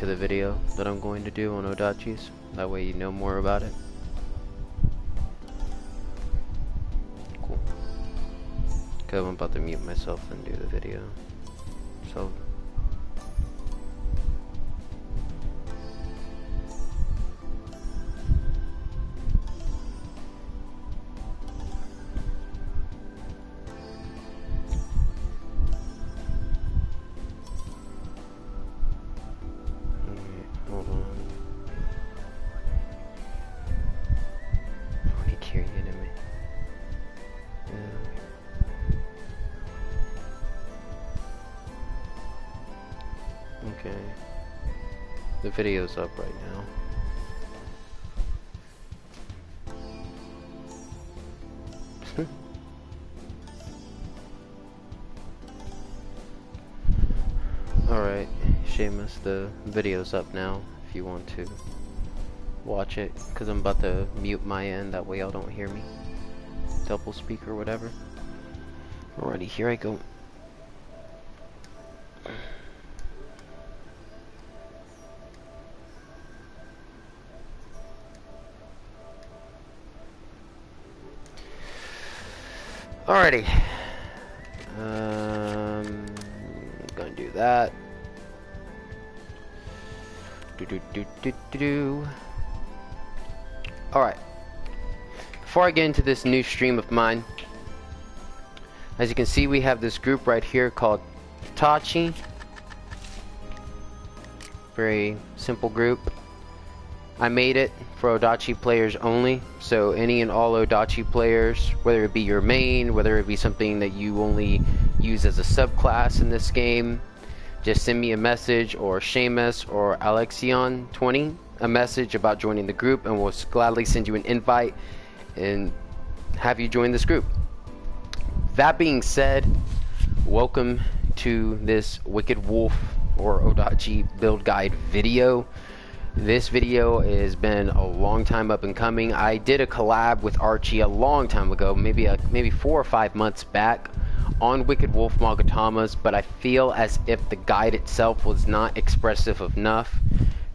to the video that I'm going to do on Oodachi's. That way you know more about it. Cool. Okay, I'm about to mute myself and do the video. So. Hold on. Onigiri enemy. Yeah. Okay. The video's up right now. Alright, Seamus, the video's up now if you want to watch it, because I'm about to mute my end, that way y'all don't hear me. Double speak or whatever. Alrighty, here I go. Alrighty. Gonna do that. Alright. Before I get into this new stream of mine, as you can see, we have this group right here called Oodachi. Very simple group. I made it for Oodachi players only, so any and all Oodachi players, whether it be your main, whether it be something that you only use as a subclass in this game, just send me a message, or Seamus or Alexion20 a message about joining the group, and we'll gladly send you an invite and have you join this group. That being said, welcome to this Wicked Wolf or Oodachi build guide video. This video has been a long time up and coming. I did a collab with Archie a long time ago, maybe 4 or 5 months back, on Wicked Wolf Mogatamas, but I feel as if the guide itself was not expressive enough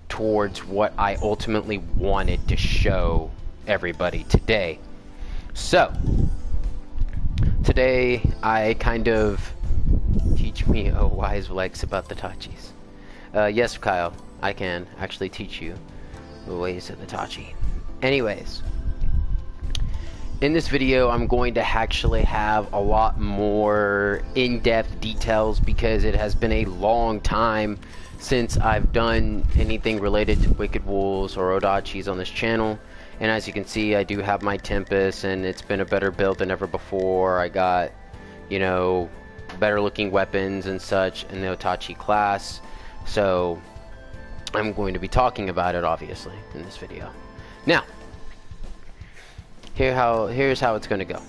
towards what I ultimately wanted to show everybody today. So today I kind of teach me a wise Lex about the Tachis. Yes, Kyle, I can actually teach you the ways of the Tachi. Anyways, in this video I'm going to actually have a lot more in-depth details, because it has been a long time since I've done anything related to Wicked Wolves or Oodachis on this channel. And as you can see, I do have my Tempest, and it's been a better build than ever before. I got, you know, better looking weapons and such in the Oodachi class, so I'm going to be talking about it obviously in this video. Now, here's how it's going to go.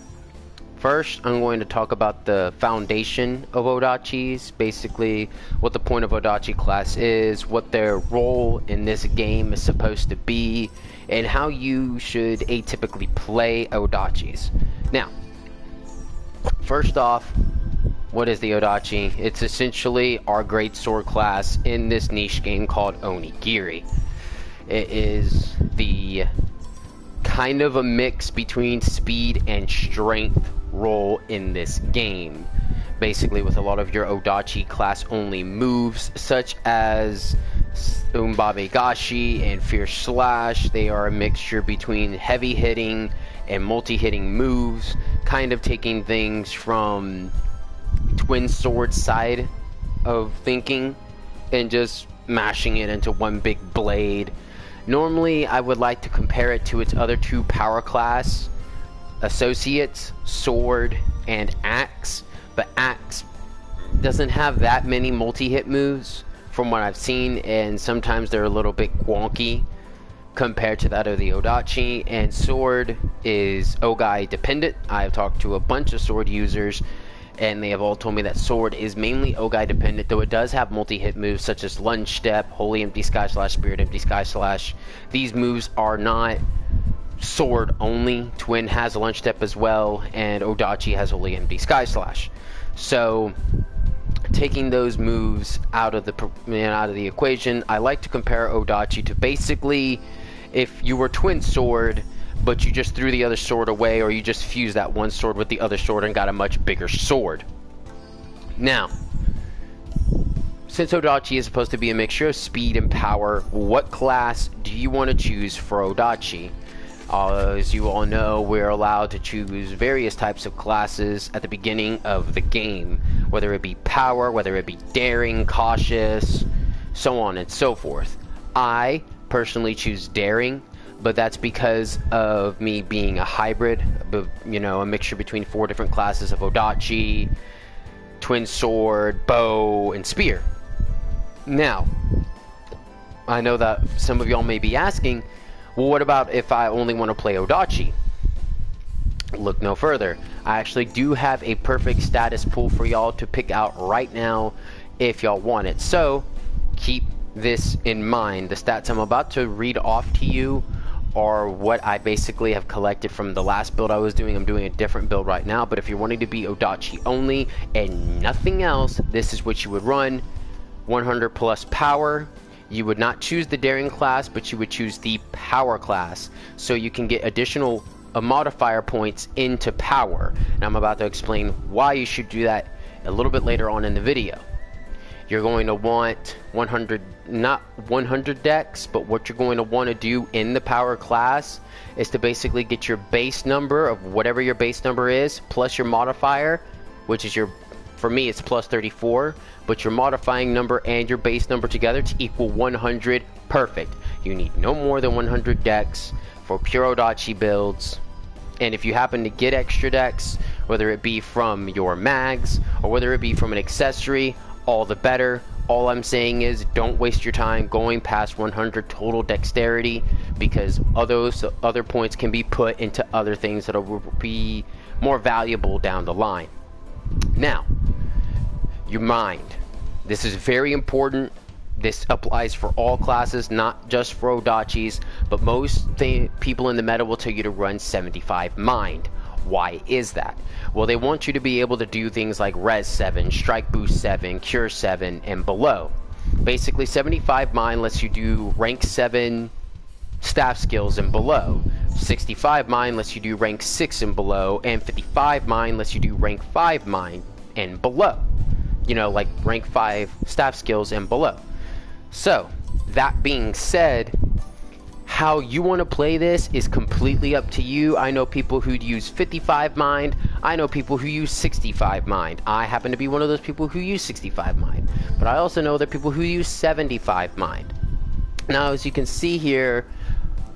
First, I'm going to talk about the foundation of Oodachis, basically what the point of Oodachi class is, what their role in this game is supposed to be, and how you should atypically play Oodachis. Now, first off, what is the Oodachi? It's essentially our great sword class in this niche game called Onigiri. It is the kind of a mix between speed and strength role in this game, basically, with a lot of your Oodachi class only moves such as Umbabe Gashi and Fierce Slash. They are a mixture between heavy hitting and multi-hitting moves, kind of taking things from twin sword side of thinking and just mashing it into one big blade. Normally, I would like to compare it to its other two power class associates, Sword and Axe, but Axe doesn't have that many multi-hit moves from what I've seen, and sometimes they're a little bit wonky compared to that of the Oodachi. And Sword is Ogai dependent. I've talked to a bunch of Sword users, and they have all told me that Sword is mainly Ogai dependent, though it does have multi-hit moves such as Lunge Step, Holy Empty Sky Slash, Spirit Empty Sky Slash. These moves are not Sword only. Twin has a Lunge Step as well, and Oodachi has Holy Empty Sky Slash. So taking those moves out of the equation, I like to compare Oodachi to basically if you were twin sword, but you just threw the other sword away, or you just fused that one sword with the other sword and got a much bigger sword. Now, since Oodachi is supposed to be a mixture of speed and power, what class do you want to choose for Oodachi? As you all know, we're allowed to choose various types of classes at the beginning of the game, whether it be power, whether it be daring, cautious, so on and so forth. I personally choose daring, but that's because of me being a hybrid, you know, a mixture between 4 different classes of Oodachi, twin sword, bow, and spear. Now, I know that some of y'all may be asking, well, what about if I only want to play Oodachi? Look no further. I actually do have a perfect status pool for y'all to pick out right now if y'all want it. So, keep this in mind. The stats I'm about to read off to you are what I basically have collected from the last build I was doing. I'm doing a different build right now, but if you're wanting to be Oodachi only and nothing else, this is what you would run. 100 plus power. You would not choose the daring class, but you would choose the power class, so you can get additional modifier points into power. And I'm about to explain why you should do that a little bit later on in the video. You're going to want 100, not 100 dex, but what you're going to want to do in the power class is to basically get your base number of whatever your base number is, plus your modifier, which is your, for me it's plus 34, but your modifying number and your base number together to equal 100. Perfect. You need no more than 100 dex for pure Oodachi builds. And if you happen to get extra dex, whether it be from your mags or whether it be from an accessory, all the better. All I'm saying is don't waste your time going past 100 total dexterity, because those other points can be put into other things that will be more valuable down the line. Now, your mind. This is very important. This applies for all classes, not just for Oodachis, but most people in the meta will tell you to run 75 mind. Why is that? Well, they want you to be able to do things like Res 7, Strike Boost 7, Cure 7, and below. Basically, 75 mind lets you do rank 7 staff skills and below. 65 mind lets you do rank 6 and below, and 55 mind lets you do rank 5 mind and below. You know, like rank 5 staff skills and below. So, that being said, how you want to play this is completely up to you. I know people who use 55 mind. I know people who use 65 mind. I happen to be one of those people who use 65 mind. But I also know other people who use 75 mind. Now, as you can see here,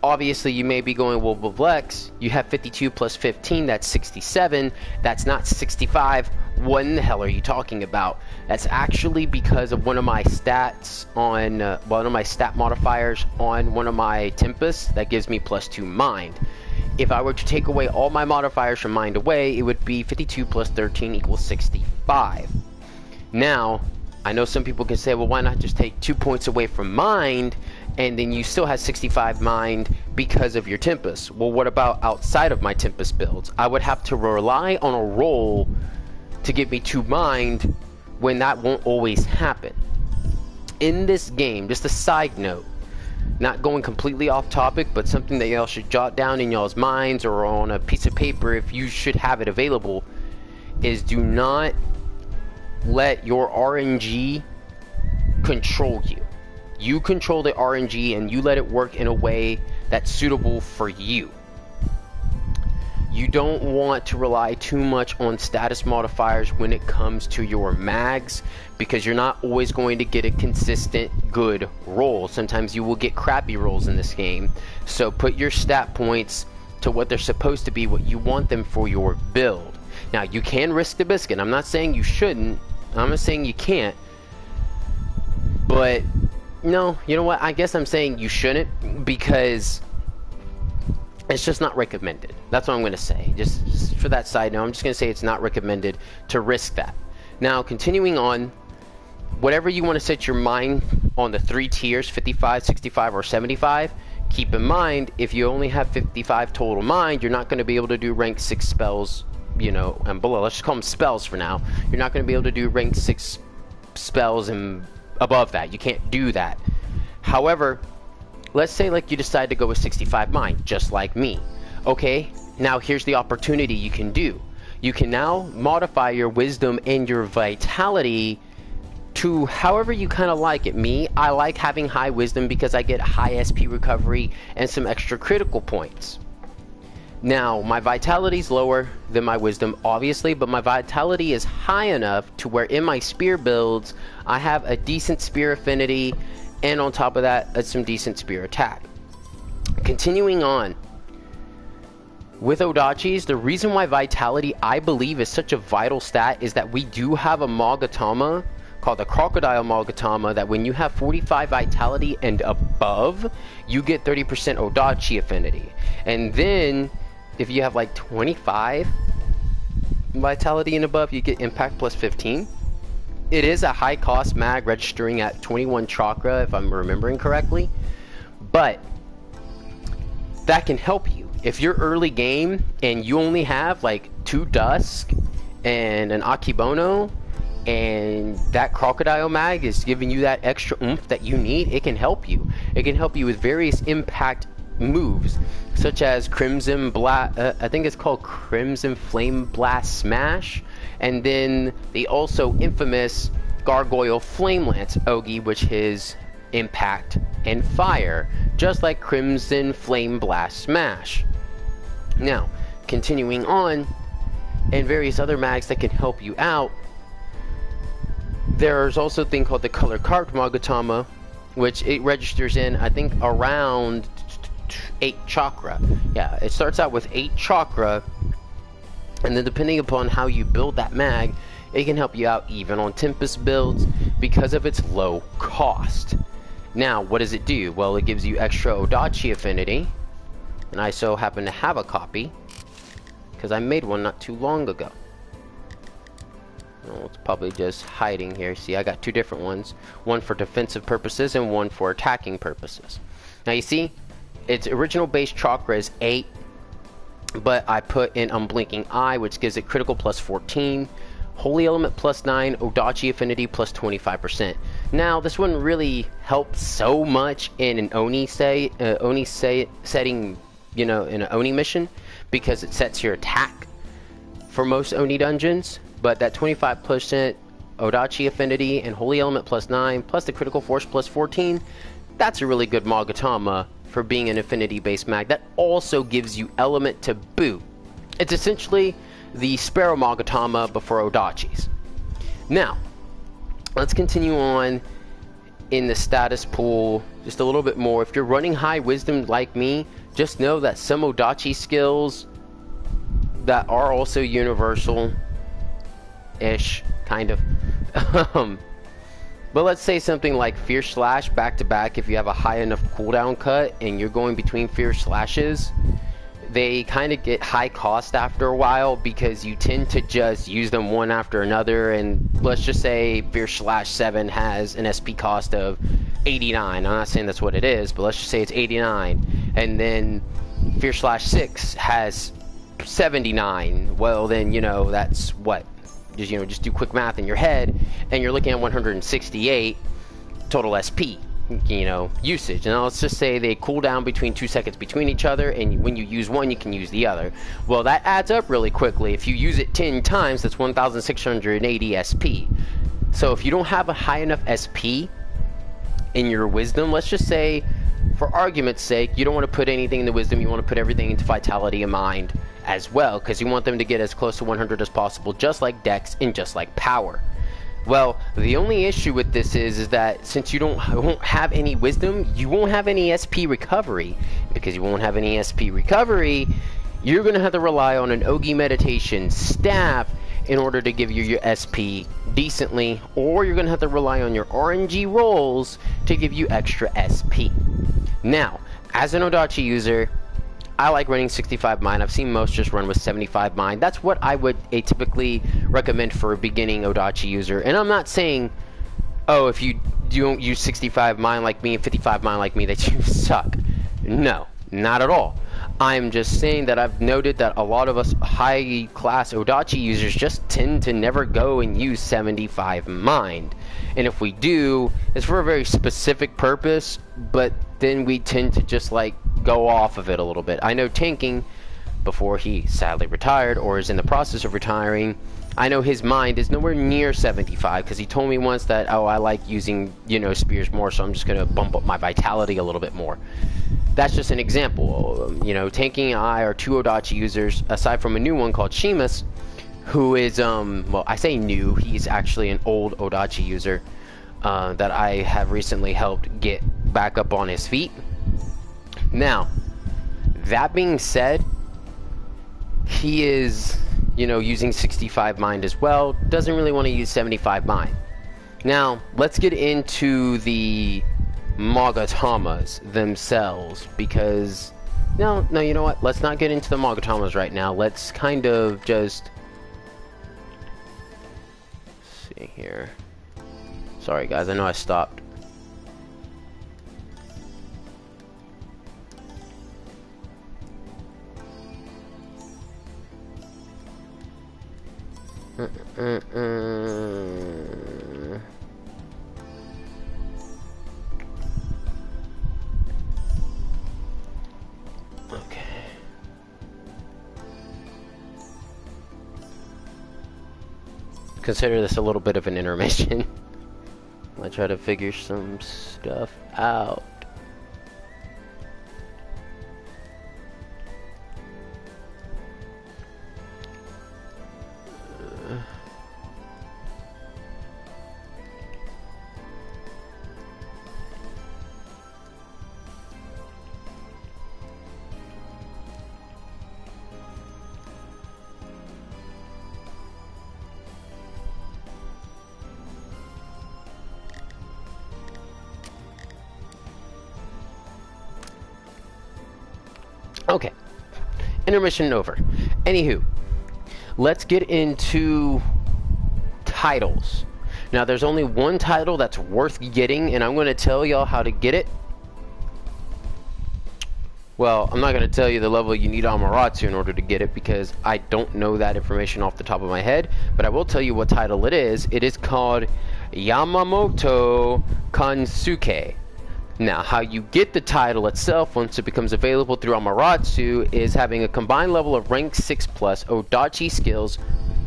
obviously you may be going, well, Lex, you have 52 plus 15, that's 67. That's not 65. What in the hell are you talking about? That's actually because of one of my stats on, one of my stat modifiers on one of my Tempest that gives me plus 2 mind. If I were to take away all my modifiers from mind away, it would be 52 plus 13 equals 65. Now, I know some people can say, well, why not just take 2 points away from mind, and then you still have 65 mind because of your Tempest. Well, what about outside of my Tempest builds? I would have to rely on a roll to give me 2 mind when that won't always happen. In this game, just a side note, not going completely off topic, but something that y'all should jot down in y'all's minds or on a piece of paper if you should have it available, is do not let your RNG control you. You control the RNG and you let it work in a way that's suitable for you. You don't want to rely too much on status modifiers when it comes to your mags, because you're not always going to get a consistent good roll. Sometimes you will get crappy rolls in this game. So put your stat points to what they're supposed to be, what you want them for your build. Now, you can risk the biscuit. I'm not saying you shouldn't. I'm not saying you can't. But no, you know what? I guess I'm saying you shouldn't, because it's just not recommended. That's what I'm going to say. Just for that side note, I'm just going to say it's not recommended to risk that. Now, continuing on, whatever you want to set your mind on the 3 tiers, 55, 65, or 75, keep in mind, if you only have 55 total mind, you're not going to be able to do rank 6 spells, you know, and below. Let's just call them spells for now. You're not going to be able to do rank 6 spells and above that. You can't do that. However, let's say like you decide to go with 65 mind, just like me. Okay, now here's the opportunity you can do. You can now modify your wisdom and your vitality to however you kind of like it. Me, I like having high wisdom because I get high SP recovery and some extra critical points. Now, my vitality is lower than my wisdom, obviously, but my vitality is high enough to where in my spear builds, I have a decent spear affinity, and on top of that, some decent spear attack. Continuing on, with Oodachis, the reason why vitality, I believe, is such a vital stat is that we do have a Mogatama called the Crocodile Mogatama that when you have 45 vitality and above, you get 30% Oodachi affinity. And then, if you have like 25 vitality and above, you get impact plus 15. It is a high cost mag registering at 21 chakra, if I'm remembering correctly. But that can help you. If you're early game and you only have like 2 Dusk and an Akibono, and that Crocodile mag is giving you that extra oomph that you need, it can help you. It can help you with various impact moves, such as Crimson Blast, I think it's called Crimson Flame Blast Smash, and then the also infamous Gargoyle Flame Lance Ogi, which is impact and fire, just like Crimson Flame Blast Smash. Now, continuing on, and various other mags that can help you out, there's also a thing called the Color Carved Mogatama, which it registers in, I think, around 8 chakra. Yeah, it starts out with 8 chakra, and then depending upon how you build that mag, it can help you out even on Tempest builds because of its low cost. Now, what does it do? Well, it gives you extra Oodachi affinity, and I so happen to have a copy because I made one not too long ago. Well, it's probably just hiding here. See, I got 2 different ones, one for defensive purposes and one for attacking purposes. Now you see, its original base chakra is 8, but I put in Unblinking Eye, which gives it critical plus 14, Holy Element plus 9, Oodachi affinity plus 25%. Now, this wouldn't really help so much in an Oni setting, you know, in an Oni mission, because it sets your attack for most Oni dungeons, but that 25% Oodachi affinity and Holy Element plus 9, plus the critical force plus 14, that's a really good Mogatama for being an affinity-based mag. That also gives you element to boot. It's essentially the Sparrow Mogatama before Oodachis. Now, let's continue on in the status pool just a little bit more. If you're running high wisdom like me, just know that some Oodachi skills that are also universal-ish, kind of. But let's say something like Fierce Slash back to back. If you have a high enough cooldown cut and you're going between Fierce Slashes, they kind of get high cost after a while because you tend to just use them one after another. And let's just say Fierce Slash 7 has an SP cost of 89. I'm not saying that's what it is, but let's just say it's 89. And then Fierce Slash 6 has 79. Well, then, you know, that's what? Just, you know, just do quick math in your head, and you're looking at 168 total SP, you know, usage. And let's just say they cool down between 2 seconds between each other, and when you use one, you can use the other. Well, that adds up really quickly. If you use it 10 times, that's 1,680 SP. So if you don't have a high enough SP in your wisdom, let's just say, for argument's sake, you don't want to put anything in the wisdom, you want to put everything into vitality and mind as well, because you want them to get as close to 100 as possible, just like Dex and just like Power. Well, the only issue with this is that since you won't have any wisdom, you won't have any SP recovery. Because you won't have any SP recovery, you're going to have to rely on an Ogi meditation staff in order to give you your SP decently, or you're going to have to rely on your RNG rolls to give you extra SP. Now, as an Oodachi user, I like running 65 mind. I've seen most just run with 75 mind. That's what I would typically recommend for a beginning Oodachi user. And I'm not saying, oh, if you don't use 65 mind like me and 55 mind like me, that you suck. No, not at all. I'm just saying that I've noted that a lot of us high class Oodachi users just tend to never go and use 75 mind. And if we do, it's for a very specific purpose, but then we tend to just like go off of it a little bit. I know tanking, before he sadly retired or is in the process of retiring, I know his mind is nowhere near 75, because he told me once that, oh, I like using, spears more, so I'm just going to bump up my vitality a little bit more. That's just an example. Tanking and I are two Oodachi users, aside from a new one called Sheamus, who is, well, I say new, he's actually an old Oodachi user that I have recently helped get back up on his feet. Now, that being said, he is, using 65 mind as well, doesn't really want to use 75 mind. Now, let's get into the Mogatamas themselves, because, no, you know what, let's not get into the Mogatamas right now. Let's kind of just, see here. Sorry guys, I know I stopped. Okay. Consider this a little bit of an intermission. I try to figure some stuff out. Okay, intermission over. Anywho, let's get into titles. Now, there's only one title that's worth getting, and I'm going to tell y'all how to get it. Well, I'm not going to tell you the level you need Amaterasu in order to get it, because I don't know that information off the top of my head, but I will tell you what title it is. It is called Yamamoto Kansuke. Now, how you get the title itself once it becomes available through Amaterasu is having a combined level of rank 6 plus Oodachi skills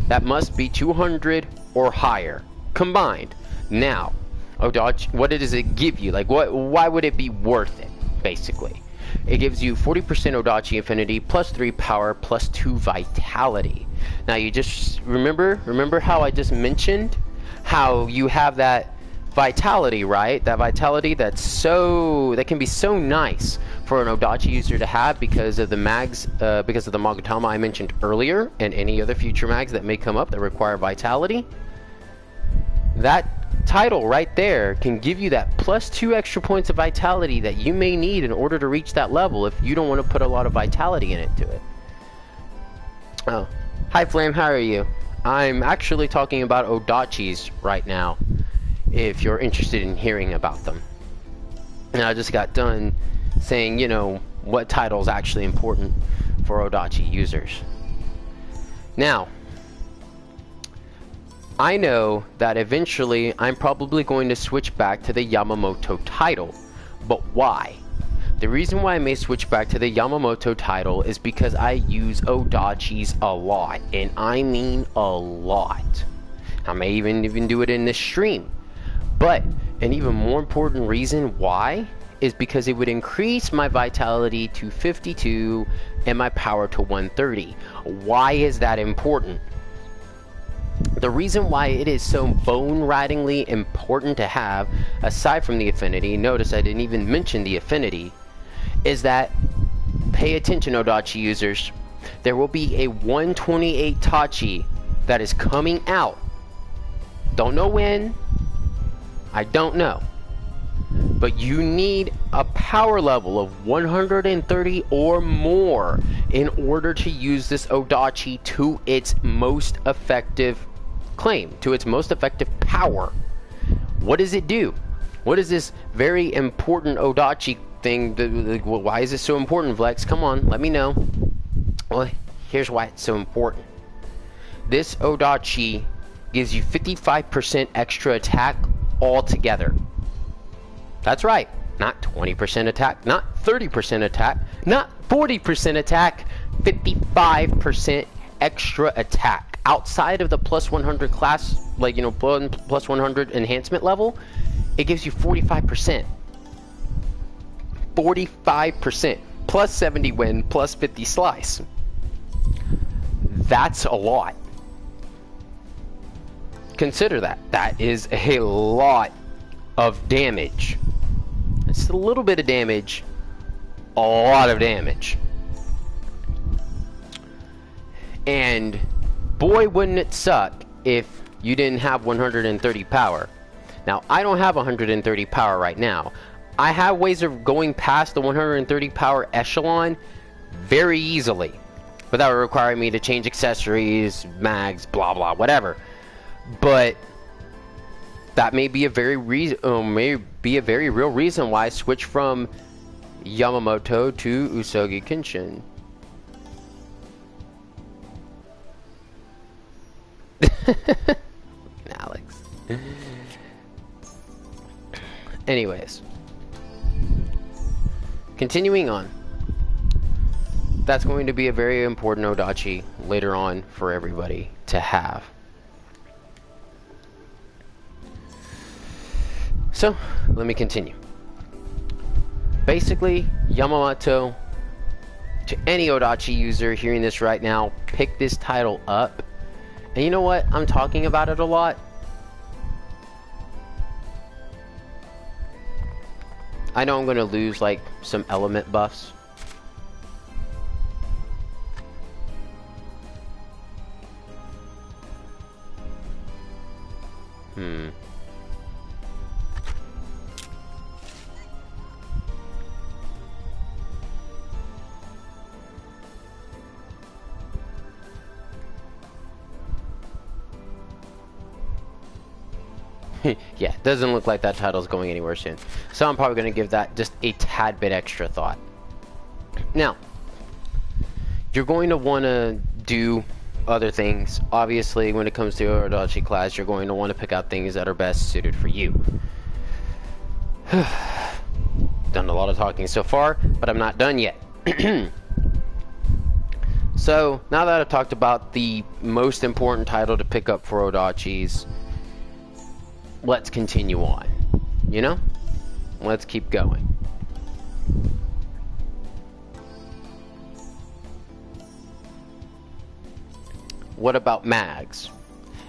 that must be 200 or higher combined. Now, Oodachi, what does it give you? Like, why would it be worth it, basically? It gives you 40% Oodachi affinity, plus 3 power, plus 2 vitality. Now, you just remember how I just mentioned how you have that vitality, right? That vitality that can be so nice for an Oodachi user to have because of the mags, because of the Mogatama I mentioned earlier, and any other future mags that may come up that require vitality. That title right there can give you that plus 2 extra points of vitality that you may need in order to reach that level if you don't want to put a lot of vitality in it to it. Oh, hi Flame, how are you? I'm actually talking about Oodachis right now, if you're interested in hearing about them. And I just got done saying, what title is actually important for Oodachi users. Now, I know that eventually I'm probably going to switch back to the Yamamoto title, but why? The reason why I may switch back to the Yamamoto title is because I use Oodachis a lot, and I mean a lot. I may even do it in this stream. But an even more important reason why is because it would increase my vitality to 52 and my power to 130. Why is that important? The reason why it is so bone-rattling important to have, aside from the affinity, notice I didn't even mention the affinity, is that, pay attention Oodachi users, there will be a 128 Tachi that is coming out. Don't know when, I don't know, but you need a power level of 130 or more in order to use this Oodachi to its most effective claim, to its most effective power. What does it do? What is this very important Oodachi thing? Why is it so important, Vlex? Come on, let me know. Well, here's why it's so important. This Oodachi gives you 55% extra attack altogether. That's right, not 20% attack, not 30% attack, not 40% attack, 55% extra attack. Outside of the plus 100 class, like, you know, plus 100 enhancement level, it gives you 45%. 45%. Plus 70 win, plus 50 slice. That's a lot. Consider that. That is a lot of damage. It's a little bit of damage, a lot of damage. And boy, wouldn't it suck if you didn't have 130 power. Now, I don't have 130 power right now. I have ways of going past the 130 power echelon very easily without requiring me to change accessories, mags, blah blah, whatever. But that may be a very real reason why I switched from Yamamoto to Usagi Kenshin. Alex. Anyways, continuing on. That's going to be a very important Oodachi later on for everybody to have. So, let me continue. Basically, Yamamoto, to any Oodachi user hearing this right now, pick this title up. And you know what? I'm talking about it a lot. I know I'm going to lose, like, some element buffs. Yeah, doesn't look like that title's going anywhere soon. So I'm probably going to give that just a tad bit extra thought. Now, you're going to want to do other things. Obviously, when it comes to your Oodachi class, you're going to want to pick out things that are best suited for you. Done a lot of talking so far, but I'm not done yet. So, now that I've talked about the most important title to pick up for Oodachis, let's continue on, you know? Let's keep going. What about mags?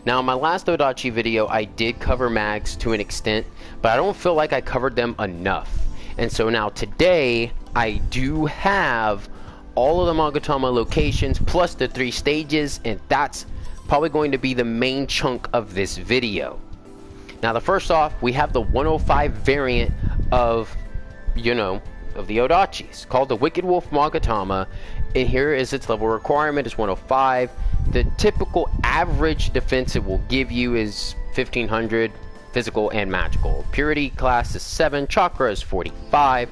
Now, in my last Oodachi video, I did cover mags to an extent, but I don't feel like I covered them enough. And so now today, I do have all of the Magatama locations plus the 3 stages, and that's probably going to be the main chunk of this video. Now, the first off, we have the 105 variant of, you know, of the Oodachis, called the Wicked Wolf Magatama, and here is its level requirement is 105. The typical average defense it will give you is 1500, physical and magical. Purity class is 7, chakra is 45.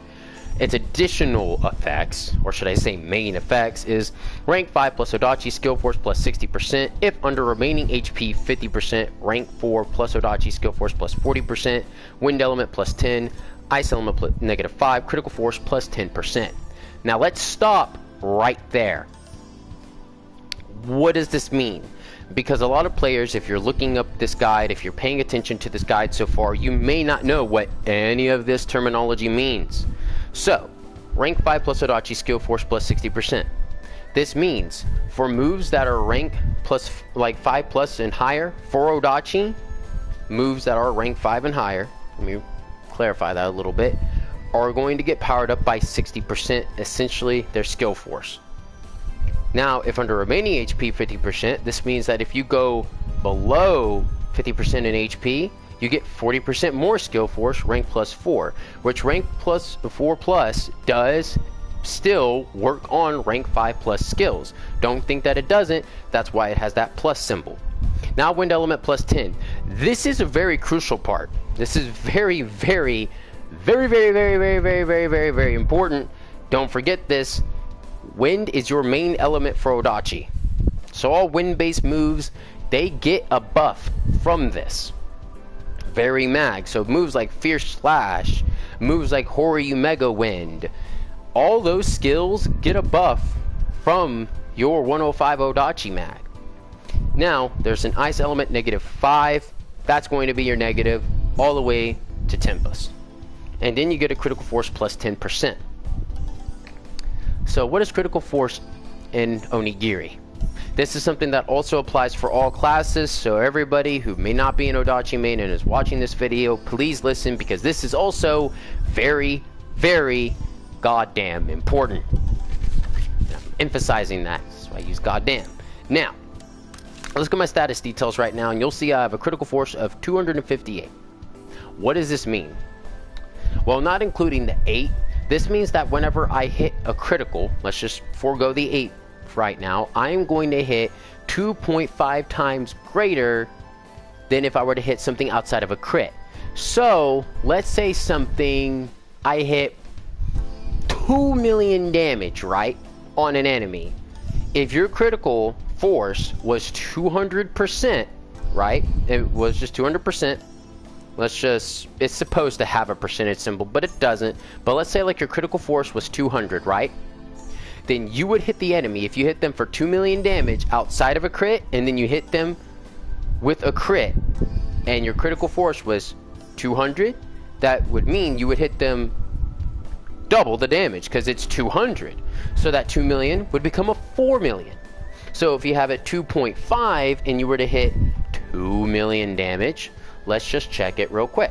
Its additional effects, or should I say main effects, is rank 5 plus Oodachi skill force plus 60%. If under remaining HP 50%, rank 4 plus Oodachi skill force plus 40%, wind element plus 10, ice element plus -5, critical force plus 10%. Now let's stop right there. What does this mean? Because a lot of players, if you're looking up this guide, if you're paying attention to this guide so far, you may not know what any of this terminology means. So, rank 5 plus Oodachi skill force plus 60%. This means for moves that are rank plus like 5 plus and higher for Oodachi, moves that are rank 5 and higher, let me clarify that a little bit, are going to get powered up by 60%, essentially their skill force. Now, if under remaining HP 50%, this means that if you go below 50% in HP, you get 40% more skill force, rank plus 4, which rank plus 4 plus does still work on rank 5 plus skills. Don't think that it doesn't, that's why it has that plus symbol. Now, wind element plus 10. This is a very crucial part. This is very important. Don't forget this. Wind is your main element for Oodachi. So all wind-based moves, they get a buff from this. very mag. So moves like Fierce Slash, moves like Horyu Mega Wind, all those skills get a buff from your 105 Oodachi mag. Now, there's an ice element -5. That's going to be your negative all the way to Tempest. And then you get a critical force plus 10%. So what is critical force in Onigiri? This is something that also applies for all classes, so everybody who may not be an Oodachi main and is watching this video, please listen, because this is also very, very goddamn important. And I'm emphasizing that, so I use goddamn. Now, let's look at my status details right now, and you'll see I have a critical force of 258. What does this mean? Well, not including the 8, this means that whenever I hit a critical, let's just forego the 8 right now, I am going to hit 2.5 times greater than if I were to hit something outside of a crit. So, let's say something, I hit 2 million damage, right, on an enemy. If your critical force was 200%, right, it was just 200%, let's just, it's supposed to have a percentage symbol, but it doesn't, but let's say like your critical force was 200, right? Then you would hit the enemy, if you hit them for 2 million damage outside of a crit, and then you hit them with a crit, and your critical force was 200, that would mean you would hit them double the damage, because it's 200. So that 2 million would become a 4 million. So if you have it 2.5, and you were to hit 2 million damage, let's just check it real quick.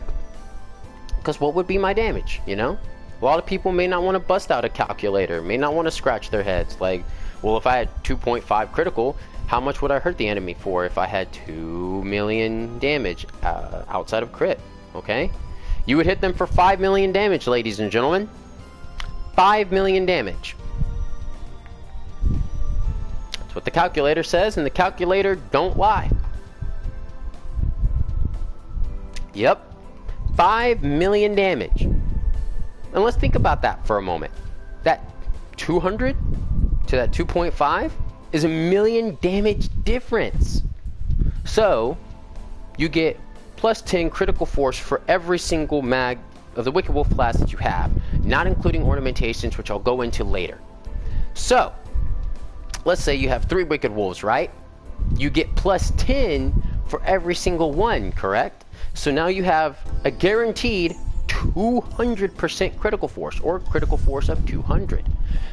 Because what would be my damage, you know? A lot of people may not want to bust out a calculator, may not want to scratch their heads. Like, well, if I had 2.5 critical, how much would I hurt the enemy for if I had 2 million damage outside of crit? Okay? You would hit them for 5 million damage, ladies and gentlemen. 5 million damage. That's what the calculator says, and the calculator don't lie. Yep. 5 million damage. And let's think about that for a moment. That 200 to that 2.5 is a million damage difference. So, you get plus 10 critical force for every single mag of the Wicked Wolf class that you have, not including ornamentations, which I'll go into later. So, let's say you have 3 Wicked Wolves, right? You get plus 10 for every single one, correct? So now you have a guaranteed 200% critical force, or critical force of 200.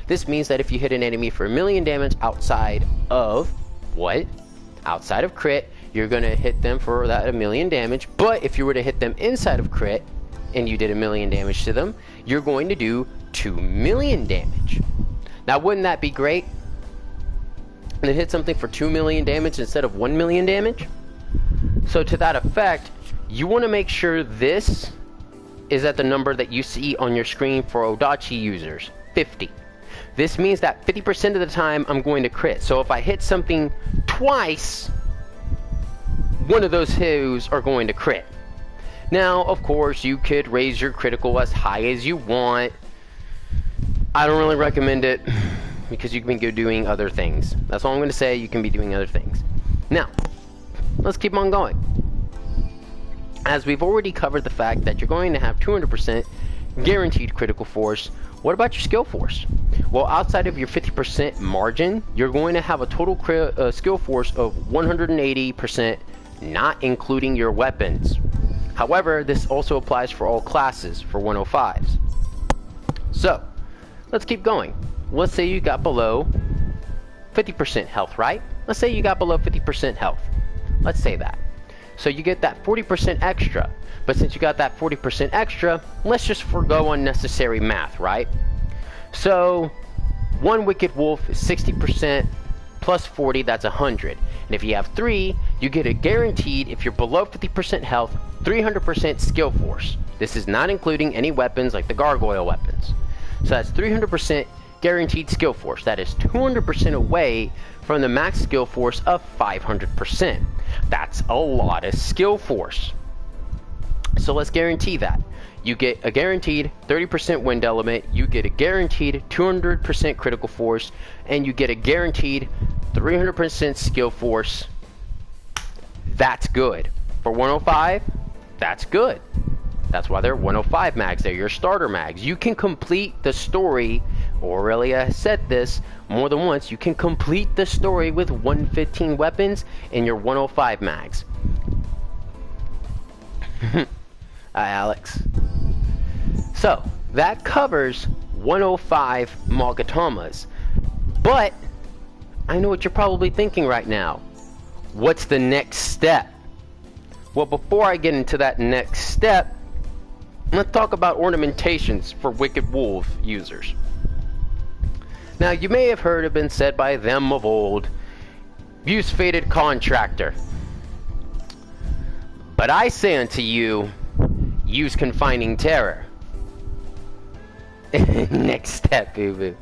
This means that if you hit an enemy for 1 million damage outside of what? Outside of crit, you're going to hit them for that 1 million damage. But if you were to hit them inside of crit, and you did 1 million damage to them, you're going to do 2 million damage. Now, wouldn't that be great? And hit something for 2 million damage instead of 1 million damage? So to that effect, you want to make sure this is at the number that you see on your screen for Oodachi users, 50. This means that 50% of the time I'm going to crit. So if I hit something twice, one of those hits are going to crit. Now, of course, you could raise your critical as high as you want. I don't really recommend it, because you can go doing other things. That's all I'm going to say. You can be doing other things. Now, let's keep on going. As we've already covered the fact that you're going to have 200% guaranteed critical force, what about your skill force? Well, outside of your 50% margin, you're going to have a total skill force of 180%, not including your weapons. However, this also applies for all classes for 105s. So, let's keep going. Let's say you got below 50% health, right? Let's say you got below 50% health. Let's say that. So you get that 40% extra. But since you got that 40% extra, let's just forego unnecessary math, right? So, one Wicked Wolf is 60% plus 40, that's 100. And if you have 3, you get a guaranteed, if you're below 50% health, 300% skill force. This is not including any weapons like the gargoyle weapons. So that's 300% guaranteed skill force. That is 200% away from the max skill force of 500%. That's a lot of skill force. So let's guarantee that. You get a guaranteed 30% wind element, you get a guaranteed 200% critical force, and you get a guaranteed 300% skill force. That's good. For 105, That's good. That's why they're 105 mags. They're your starter mags. You can complete the story. Aurelia has said this more than once. You can complete the story with 115 weapons and your 105 mags. Hi, Alex. So, that covers 105 Mogatamas. But, I know what you're probably thinking right now. What's the next step? Well, before I get into that next step, let's talk about ornamentations for Wicked Wolf users. Now, you may have heard it been said by them of old, use Fated Contractor. But I say unto you, use Confining Terror. Next step, boo-boo.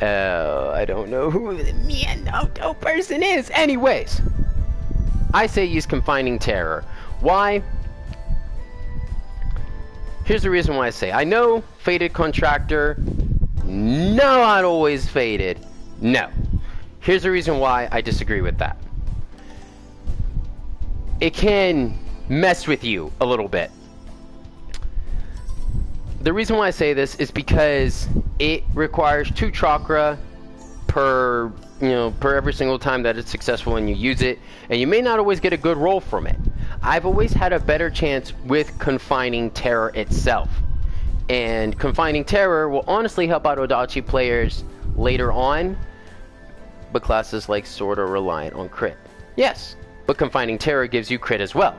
I don't know who the Mianoto person is. Anyways, I say use Confining Terror. Why? Here's the reason why I say. I know Fated Contractor, not always fated. No. Here's the reason why I disagree with that. It can mess with you a little bit. The reason why I say this is because it requires 2 chakra per every single time that it's successful and you use it, and you may not always get a good roll from it. I've always had a better chance with Confining Terror itself. And Confining Terror will honestly help out Oodachi players later on, but classes like Sword are reliant on crit. Yes, but Confining Terror gives you crit as well.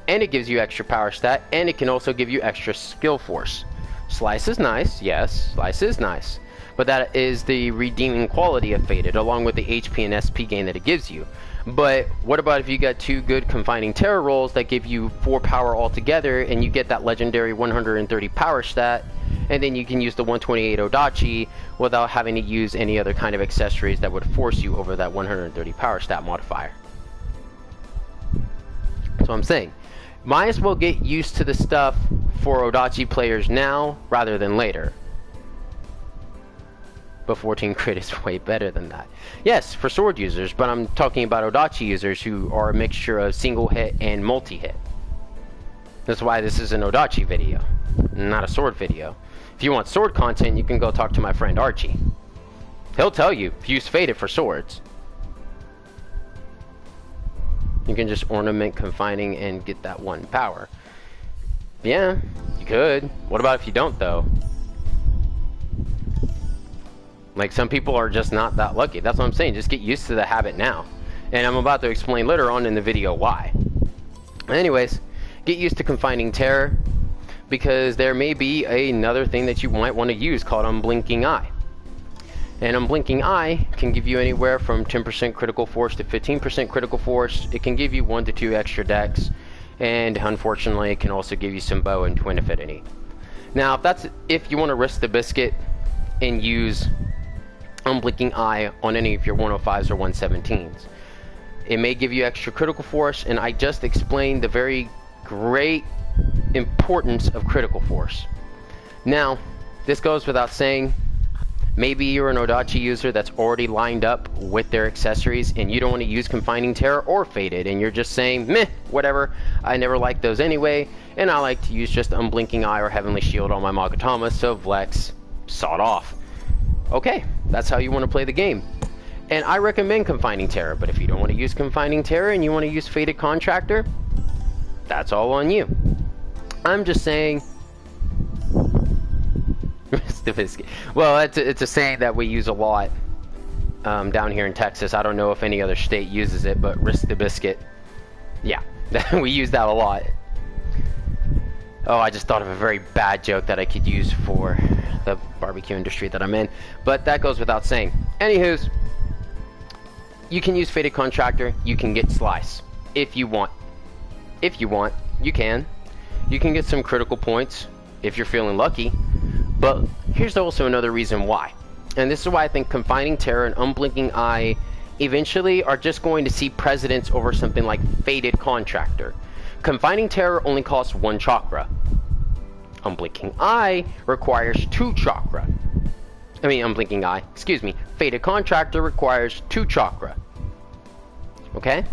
And it gives you extra power stat, and it can also give you extra skill force. Slice is nice, yes, Slice is nice. But that is the redeeming quality of Fated, along with the HP and SP gain that it gives you. But what about if you got 2 good Confining Terror rolls that give you 4 power altogether, and you get that legendary 130 power stat, and then you can use the 128 Oodachi without having to use any other kind of accessories that would force you over that 130 power stat modifier. That's what I'm saying. Might as well get used to the stuff for Oodachi players now rather than later. But 14 crit is way better than that. Yes, for sword users, but I'm talking about Oodachi users who are a mixture of single hit and multi-hit. That's why this is an Oodachi video, not a sword video. If you want sword content, you can go talk to my friend Archie. He'll tell you, use Fated for swords. You can just ornament Confining and get that 1 power. Yeah, you could. What about if you don't, though? Like, some people are just not that lucky. That's what I'm saying. Just get used to the habit now. And I'm about to explain later on in the video why. Anyways, get used to Confining Terror, because there may be another thing that you might want to use called Unblinking Eye. And Unblinking Eye can give you anywhere from 10% critical force to 15% critical force. It can give you 1 to 2 extra dex, and unfortunately it can also give you some bow and twin affinity. Now if you want to risk the biscuit and use Unblinking Eye on any of your 105s or 117s, it may give you extra critical force, and I just explained the very great importance of critical force. Now, this goes without saying. Maybe you're an Oodachi user that's already lined up with their accessories and you don't want to use Confining Terror or Fated, and you're just saying, meh, whatever, I never liked those anyway, and I like to use just Unblinking Eye or Heavenly Shield on my Magatama, so Vlex, sawed off. Okay, that's how you want to play the game. And I recommend Confining Terror, but if you don't want to use Confining Terror and you want to use Fated Contractor, that's all on you. I'm just saying... Risk the biscuit. Well, it's a saying that we use a lot down here in Texas. I don't know if any other state uses it, but risk the biscuit. Yeah, we use that a lot. Oh, I just thought of a very bad joke that I could use for the barbecue industry that I'm in. But that goes without saying. Anywho's, you can use Fated Contractor. You can get Slice. If you want. If you want, you can. You can get some critical points if you're feeling lucky. But here's also another reason why. And this is why I think Confining Terror and Unblinking Eye eventually are just going to see precedence over something like Fated Contractor. Confining Terror only costs 1 chakra. Unblinking Eye requires 2 chakra. Unblinking Eye, excuse me. Fated Contractor requires 2 chakra. Okay?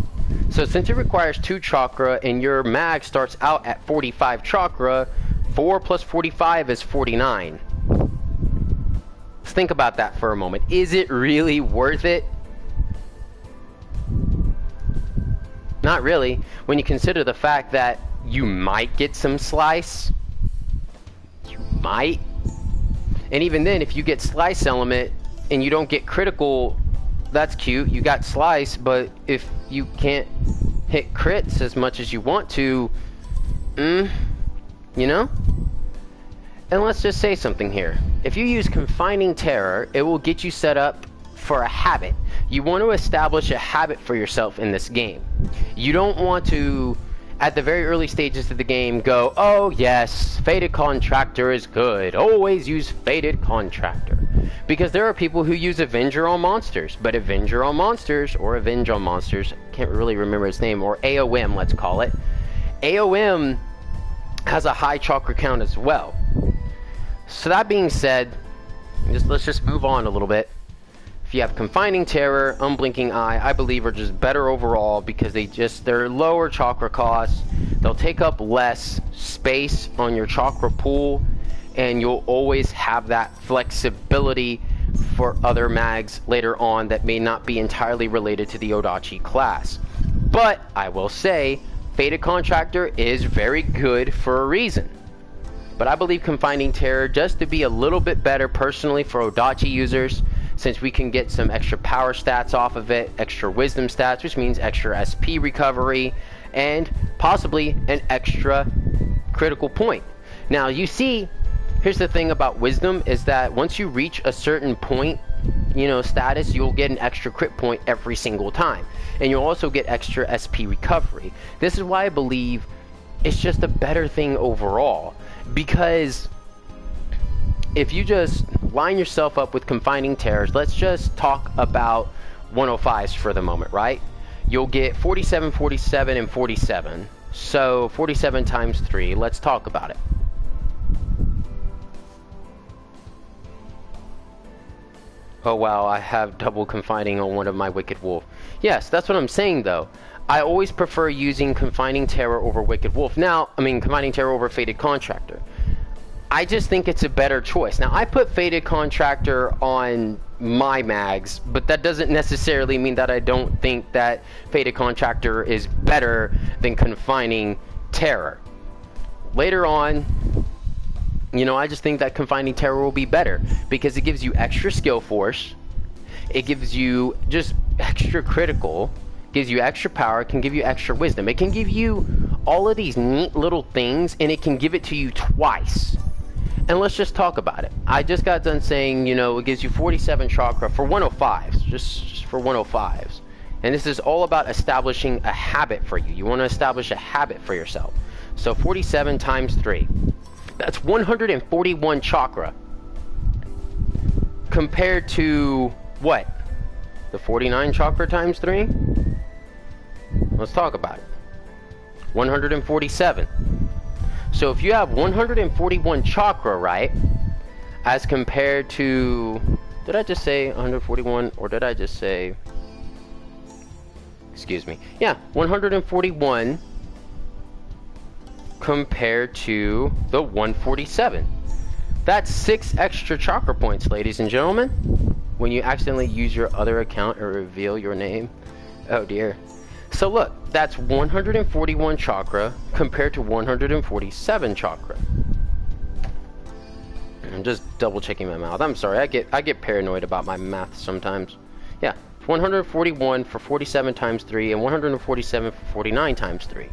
So since it requires 2 chakra and your mag starts out at 45 chakra, 4 plus 45 is 49. Let's think about that for a moment. Is it really worth it? Not really, when you consider the fact that you might get some slice. You might. And even then, if you get slice element and you don't get critical, that's cute. You got slice, but if you can't hit crits as much as you want to, you know? And let's just say something here. If you use Confining Terror, it will get you set up for a habit. You want to establish a habit for yourself in this game. You don't want to, at the very early stages of the game, go, oh yes, Fated Contractor is good. Always use Fated Contractor. Because there are people who use Avenger on monsters, but Avenger on monsters, or Avenge on monsters, can't really remember its name, or AOM, let's call it. AOM has a high chakra count as well. So that being said, let's just move on a little bit. If you have Confining Terror, Unblinking Eye, I believe are just better overall because they're lower chakra costs. They'll take up less space on your chakra pool, and you'll always have that flexibility for other mags later on that may not be entirely related to the Oodachi class. But I will say, Fated Contractor is very good for a reason. But I believe Confining Terror just to be a little bit better personally for Oodachi users, since we can get some extra power stats off of it, extra wisdom stats, which means extra SP recovery, and possibly an extra critical point. Now you see, here's the thing about wisdom is that once you reach a certain point, status, you'll get an extra crit point every single time. And you'll also get extra SP recovery. This is why I believe it's just a better thing overall. Because if you just line yourself up with Confining Terrors, let's just talk about 105s for the moment, right? You'll get 47, 47, and 47. So 47 times 3, let's talk about it. Oh wow, I have double confining on one of my Wicked Wolf. Yes, that's what I'm saying though. I always prefer using Confining Terror over Wicked Wolf. Confining Terror over Fated Contractor. I just think it's a better choice. Now, I put Fated Contractor on my mags, but that doesn't necessarily mean that I don't think that Fated Contractor is better than Confining Terror. Later on, I just think that Confining Terror will be better because it gives you extra skill force, it gives you just extra critical, gives you extra power, it can give you extra wisdom, it can give you all of these neat little things, and it can give it to you twice. And let's just talk about it. I just got done saying, it gives you 47 chakra for 105s, just for 105s. And this is all about establishing a habit for you. You want to establish a habit for yourself. So 47 times 3. That's 141 chakra. Compared to what? The 49 chakra times 3? Let's talk about it. 147. So if you have 141 chakra, right, as compared to, did I just say 141, or did I just say, excuse me, yeah, 141 compared to the 147. That's 6 extra chakra points, ladies and gentlemen, when you accidentally use your other account or reveal your name. Oh dear. So look, that's 141 chakra compared to 147 chakra. I'm just double checking my mouth. I'm sorry, I get paranoid about my math sometimes. Yeah, 141 for 47 times 3 and 147 for 49 times 3.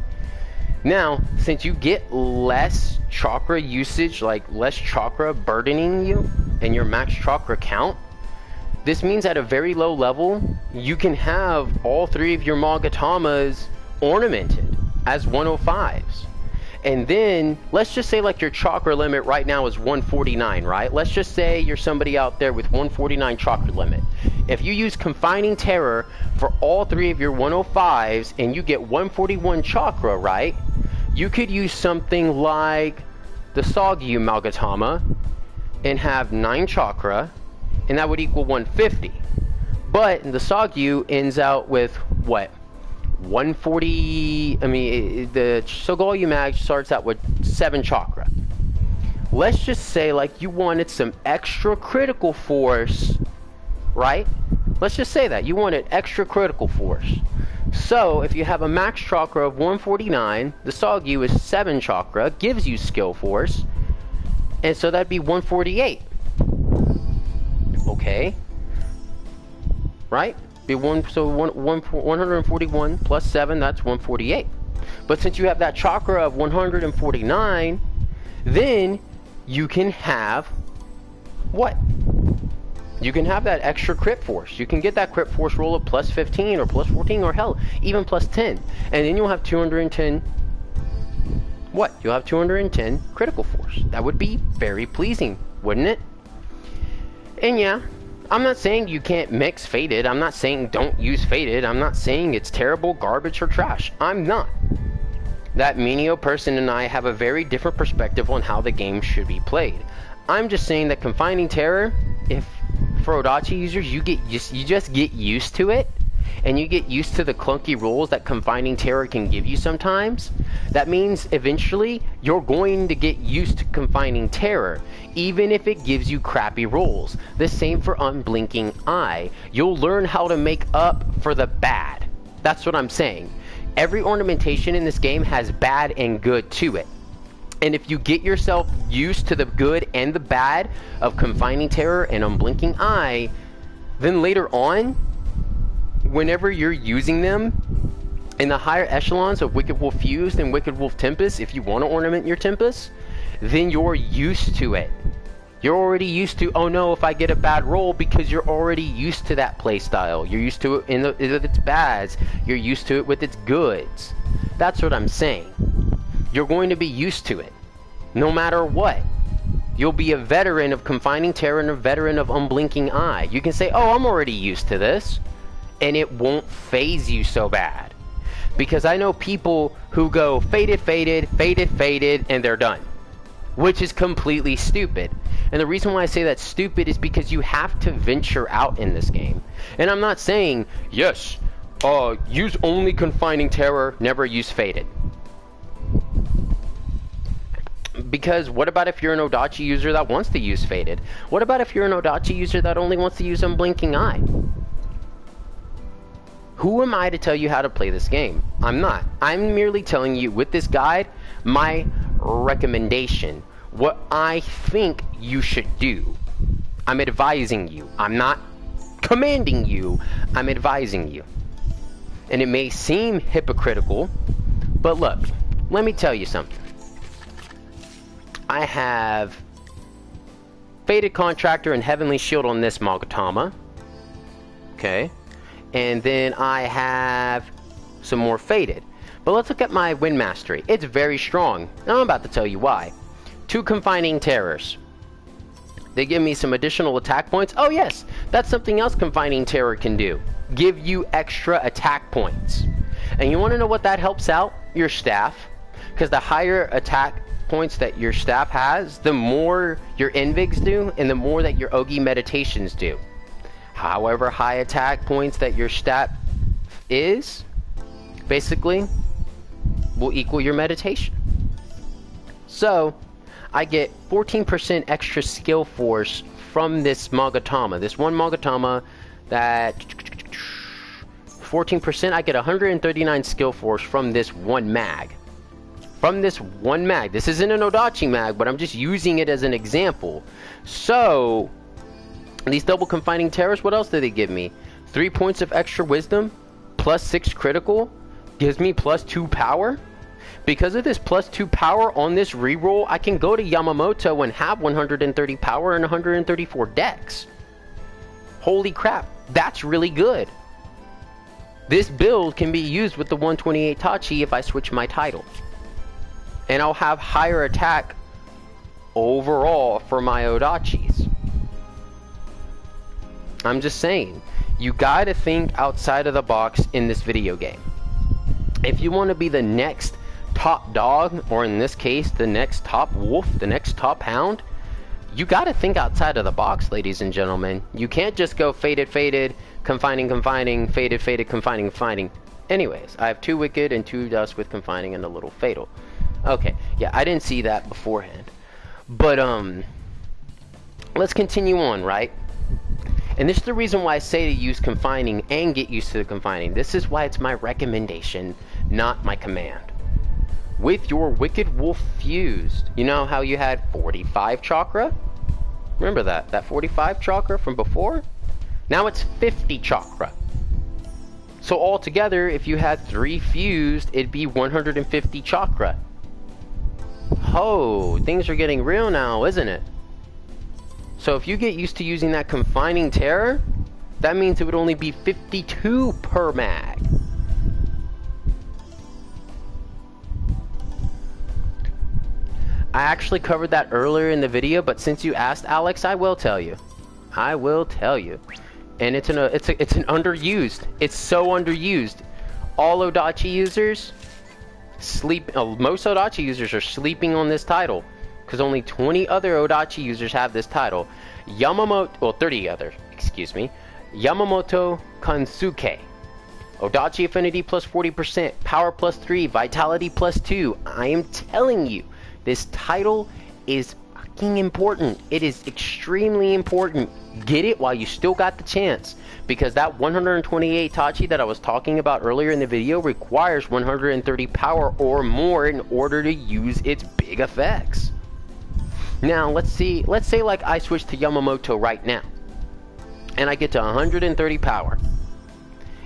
Now, since you get less chakra usage, like less chakra burdening you and your max chakra count, this means at a very low level, you can have all 3 of your Mogatamas ornamented as 105s. And then, let's just say like your chakra limit right now is 149, right? Let's just say you're somebody out there with 149 chakra limit. If you use Confining Terror for all 3 of your 105s and you get 141 chakra, right? You could use something like the Sogyu Mogatama and have 9 chakra, and that would equal 150. But the Sogyu ends out with what? 140. I mean, the Sogolyu mag starts out with 7 chakra. Let's just say like you wanted some extra critical force, right? Let's just say that you wanted extra critical force. So if you have a max chakra of 149, the Sogyu is 7 chakra, gives you skill force, and so that'd be 148. Okay, right? Be 141 plus 7, that's 148. But since you have that chakra of 149, then you can have what? You can have that extra crit force. You can get that crit force roll of plus 15 or plus 14 or hell, even plus 10. And then you'll have 210. What? You'll have 210 critical force. That would be very pleasing, wouldn't it? And yeah, I'm not saying you can't mix Fated. I'm not saying don't use Fated. I'm not saying it's terrible, garbage, or trash. I'm not. That Minio person and I have a very different perspective on how the game should be played. I'm just saying that Confining Terror, if for Oodachi users, you just get used to it, and you get used to the clunky rules that Confining Terror can give you sometimes. That means eventually you're going to get used to Confining Terror, even if it gives you crappy rules. The same for Unblinking Eye. You'll learn how to make up for the bad. That's what I'm saying. Every ornamentation in this game has bad and good to it. And if you get yourself used to the good and the bad of Confining Terror and Unblinking Eye, then later on, whenever you're using them in the higher echelons of Wicked Wolf Fused and Wicked Wolf Tempest, if you want to ornament your Tempest, then you're used to it. You're already used to, oh no, if I get a bad roll, because you're already used to that playstyle. You're used to it with its bads. You're used to it with its goods. That's what I'm saying. You're going to be used to it, no matter what. You'll be a veteran of Confining Terror and a veteran of Unblinking Eye. You can say, oh, I'm already used to this, and it won't phase you so bad. Because I know people who go Fated, Fated, Fated, Fated, and they're done. Which is completely stupid. And the reason why I say that's stupid is because you have to venture out in this game. And I'm not saying, yes, use only Confining Terror, never use Fated. Because what about if you're an Oodachi user that wants to use Fated? What about if you're an Oodachi user that only wants to use Unblinking Eye? Who am I to tell you how to play this game? I'm not. I'm merely telling you with this guide, my recommendation, what I think you should do. I'm advising you. I'm not commanding you. I'm advising you. And it may seem hypocritical, but look, let me tell you something. I have Fated Contractor and Heavenly Shield on this Magatama. Okay. And then I have some more Fated. But let's look at my Wind Mastery. It's very strong. And I'm about to tell you why. 2 Confining Terrors. They give me some additional attack points. Oh yes, that's something else Confining Terror can do. Give you extra attack points. And you want to know what that helps out? Your staff. Because the higher attack points that your staff has, the more your Invigs do, and the more that your Ogi Meditations do. However high attack points that your staff is, basically, will equal your meditation. So, I get 14% extra skill force from this Magatama. This one Magatama that 14%, I get 139 skill force from this one mag. From this one mag. This isn't an Oodachi mag, but I'm just using it as an example. So, these double Confining Terrors, what else do they give me? 3 points of extra wisdom, plus 6 critical, gives me plus 2 power. Because of this plus 2 power on this reroll, I can go to Yamamoto and have 130 power and 134 dex. Holy crap, that's really good. This build can be used with the 128 Tachi if I switch my title. And I'll have higher attack overall for my Oodachis. I'm just saying, you gotta think outside of the box in this video game. If you want to be the next top dog, or in this case, the next top wolf, the next top hound, you gotta think outside of the box, ladies and gentlemen. You can't just go Fated, Fated, Confining, Confining, Fated, Fated, Confining, Confining. Anyways, I have 2 Wicked and 2 Dust with Confining and a little Fatal. Okay, yeah, I didn't see that beforehand. But, let's continue on, right? And this is the reason why I say to use Confining and get used to the Confining. This is why it's my recommendation, not my command. With your Wicked Wolf fused, you know how you had 45 chakra? Remember that 45 chakra from before? Now it's 50 chakra. So altogether, if you had 3 fused, it'd be 150 chakra. Oh, things are getting real now, isn't it? So if you get used to using that Confining Terror, that means it would only be 52 per mag. I actually covered that earlier in the video, but since you asked, Alex, I will tell you. I will tell you. And it's an underused. It's so underused. All Oodachi users most Oodachi users are sleeping on this title, because only 20 other Oodachi users have this title. 30 other, excuse me. Yamamoto Kansuke. Oodachi affinity plus 40%, power plus 3, vitality plus 2. I am telling you, this title is fucking important. It is extremely important. Get it while you still got the chance, because that 128 Tachi that I was talking about earlier in the video requires 130 power or more in order to use its big effects. Now let's say like I switch to Yamamoto right now and I get to 130 power.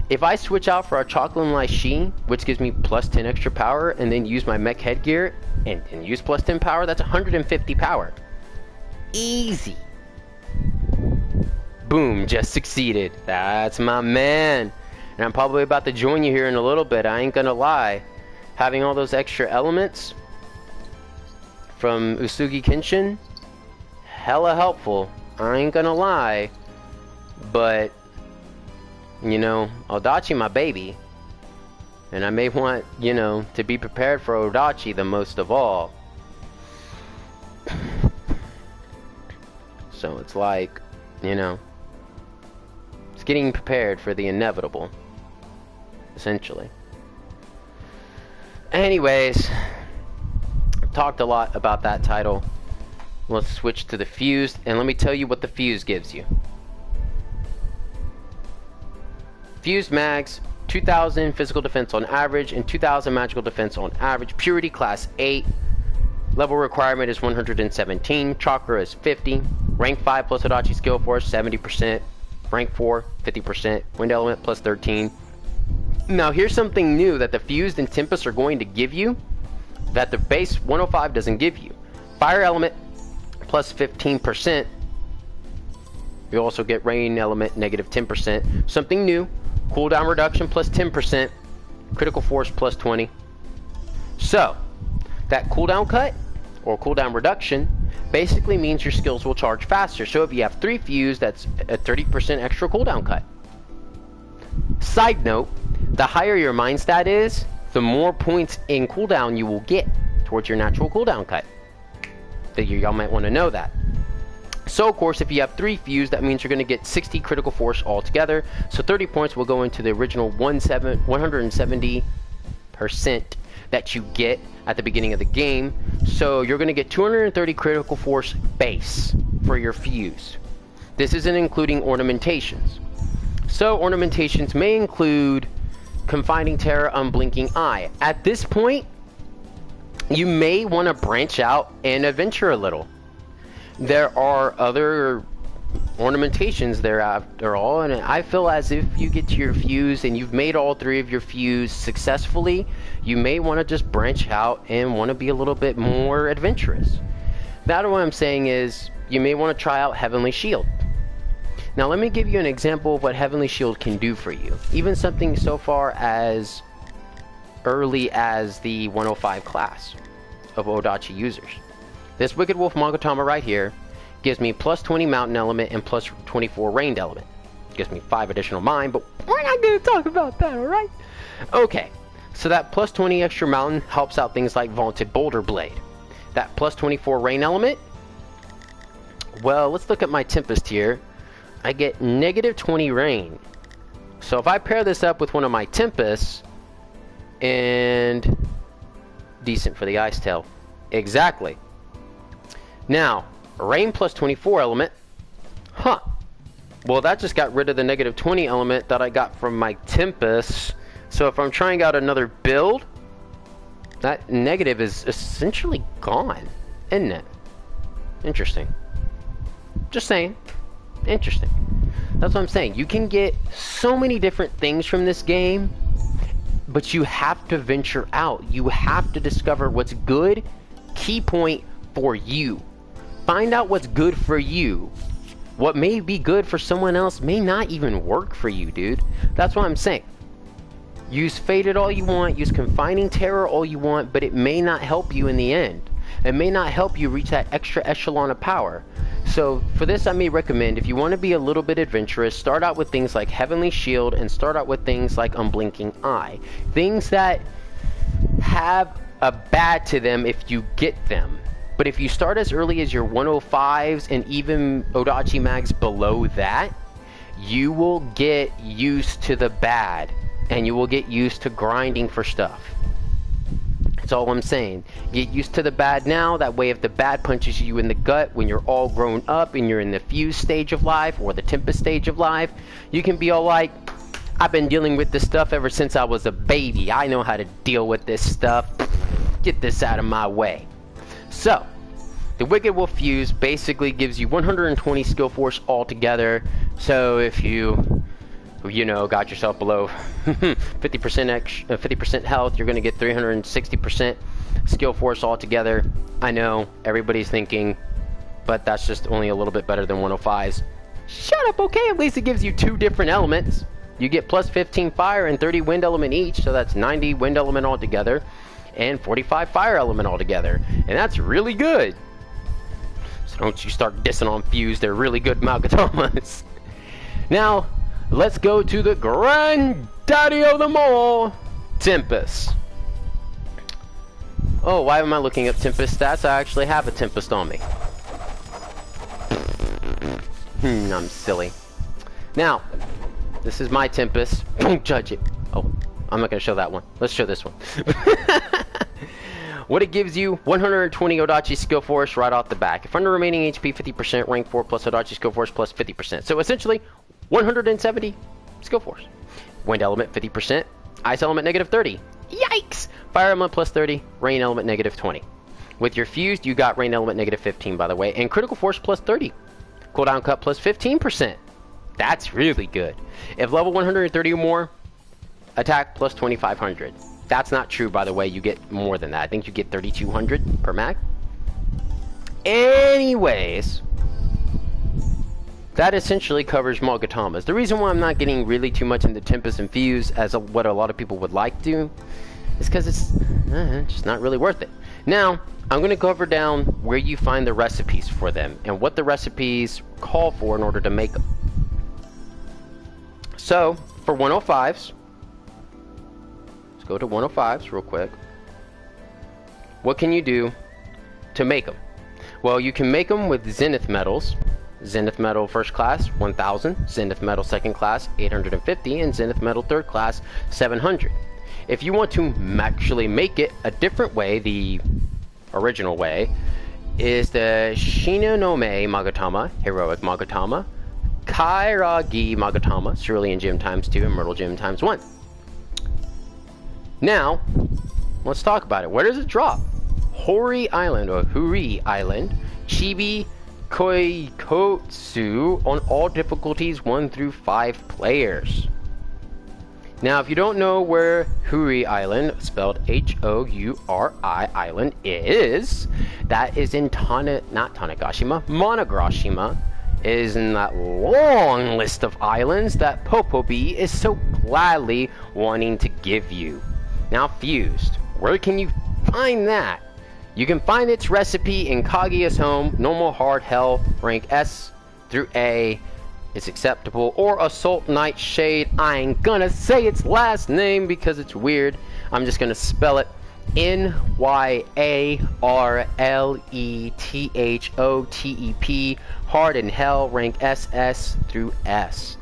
If I switch out for a Chocolate Lai Shi, which gives me plus 10 extra power, and then use my mech headgear and use plus 10 power, that's 150 power. Easy. Boom, just succeeded. That's my man. And I'm probably about to join you here in a little bit, I ain't gonna lie. Having all those extra elements from Usugi Kenshin, hella helpful. I ain't gonna lie. But, you know, Oodachi my baby. And I may want, you know, to be prepared for Oodachi the most of all. So it's like, you know, it's getting prepared for the inevitable, essentially. Anyways, I've talked a lot about that title. Let's switch to the Fused, and let me tell you what the Fuse gives you. Fused mags, 2000 physical defense on average and 2000 magical defense on average. Purity class 8. Level requirement is 117. Chakra is 50. Rank 5 plus Oodachi skill force 70%. Rank 4 50%. Wind element plus 13. Now here's something new that the Fused and Tempest are going to give you that the base 105 doesn't give you. Fire element plus 15%. You also get rain element negative 10%. Something new. Cooldown reduction plus 10%. Critical force plus 20. So, that cooldown cut or cooldown reduction basically means your skills will charge faster. So if you have 3 Fuse, that's a 30% extra cooldown cut. Side note, the higher your mind stat is, the more points in cooldown you will get towards your natural cooldown cut. Y'all might want to know that. So of course, if you have 3 Fuse, that means you're going to get 60 critical force altogether. So 30 points will go into the original 170% that you get at the beginning of the game. So you're going to get 230 critical force base for your Fuse. This isn't including ornamentations. So ornamentations may include Confining Terror, Unblinking Eye. At this point, you may want to branch out and adventure a little. There are other ornamentations there after all, and I feel as if you get to your Fuse and you've made all 3 of your Fuse successfully, you may want to just branch out and want to be a little bit more adventurous. That what I'm saying is, you may want to try out Heavenly Shield. Now let me give you an example of what Heavenly Shield can do for you. Even something so far as early as the 105 class of Oodachi users. This Wicked Wolf Mogatama right here gives me plus 20 mountain element and plus 24 rain element. Gives me 5 additional mine, but we're not going to talk about that, alright? Okay, so that plus 20 extra mountain helps out things like Vaunted Boulder Blade. That plus 24 rain element, well, let's look at my Tempest here. I get negative 20 rain. So if I pair this up with one of my Tempests, and decent for the Ice Tail. Exactly. Now, Rain plus 24 element. Huh. Well, that just got rid of the negative 20 element that I got from my Tempest. So if I'm trying out another build, that negative is essentially gone, isn't it? Interesting. Just saying. Interesting. That's what I'm saying. You can get so many different things from this game, but you have to venture out. You have to discover what's good, key point, for you. Find out what's good for you. What may be good for someone else may not even work for you, dude. That's what I'm saying. Use Faded all you want, use Confining Terror all you want, but it may not help you in the end. It may not help you reach that extra echelon of power. So for this, I may recommend, if you want to be a little bit adventurous, start out with things like Heavenly Shield and start out with things like Unblinking Eye. Things that have a bad to them if you get them. But if you start as early as your 105s and even Oodachi mags below that, you will get used to the bad. And you will get used to grinding for stuff. That's all I'm saying. Get used to the bad now. That way if the bad punches you in the gut when you're all grown up and you're in the Fuse stage of life or the Tempest stage of life, you can be all like, I've been dealing with this stuff ever since I was a baby. I know how to deal with this stuff. Get this out of my way. So, the Wicked Wolf Fuse basically gives you 120 skill force altogether. So if you know, got yourself below 50% health, you're going to get 360% skill force altogether. I know everybody's thinking, but that's just only a little bit better than 105s. Shut up, okay? At least it gives you two different elements. You get plus 15 fire and 30 wind element each, so that's 90 wind element altogether and 45 fire element altogether, and that's really good. So don't you start dissing on Fuse, they're really good Malgatamas. Now, let's go to the granddaddy of them all, Tempest. Oh, why am I looking up Tempest stats? I actually have a Tempest on me. I'm silly. Now, this is my Tempest. Don't judge it. Oh, I'm not going to show that one. Let's show this one. What it gives you, 120 Oodachi skill force right off the back. If under remaining HP 50%, rank 4 plus Oodachi skill force plus 50%. So essentially, 170 skill force. Wind element 50%, ice element negative 30. Yikes! Fire element plus 30, rain element negative 20. With your fused, you got rain element negative 15, by the way, and critical force plus 30. Cooldown cut plus 15%. That's really good. If level 130 or more, attack plus 2500. That's not true, by the way. You get more than that. I think you get 3200 per mag. Anyways, that essentially covers Malgatamas. The reason why I'm not getting really too much into Tempest and Fuse as what a lot of people would like to is because it's just not really worth it. Now, I'm going to cover down where you find the recipes for them and what the recipes call for in order to make them. So, for 105s, let's go to 105s real quick. What can you do to make them? Well, you can make them with Zenith medals. Zenith Medal First Class, 1000, Zenith Medal Second Class, 850, and Zenith Medal Third Class, 700. If you want to actually make it a different way, the original way, is the Shinonome Magatama, Heroic Magatama, Kairagi Magatama, Cerulean Gem times 2, and Myrtle Gem times 1. Now, let's talk about it. Where does it drop? Hori Island, or Huri Island, Chibi Koikotsu on all difficulties 1 through 5 players. Now, if you don't know where Huri Island, spelled H-O-U-R-I Island, is, that is in not Tanegashima, Monogoshima, is in that long list of islands that Popobi is so gladly wanting to give you. Now, Fused, where can you find that? You can find its recipe in Kaguya's home. Normal, hard, hell, rank S through A is acceptable. Or Assault Knight Shade. I ain't gonna say its last name because it's weird. I'm just gonna spell it Nyarlethotep. Hard and hell, rank SS through S.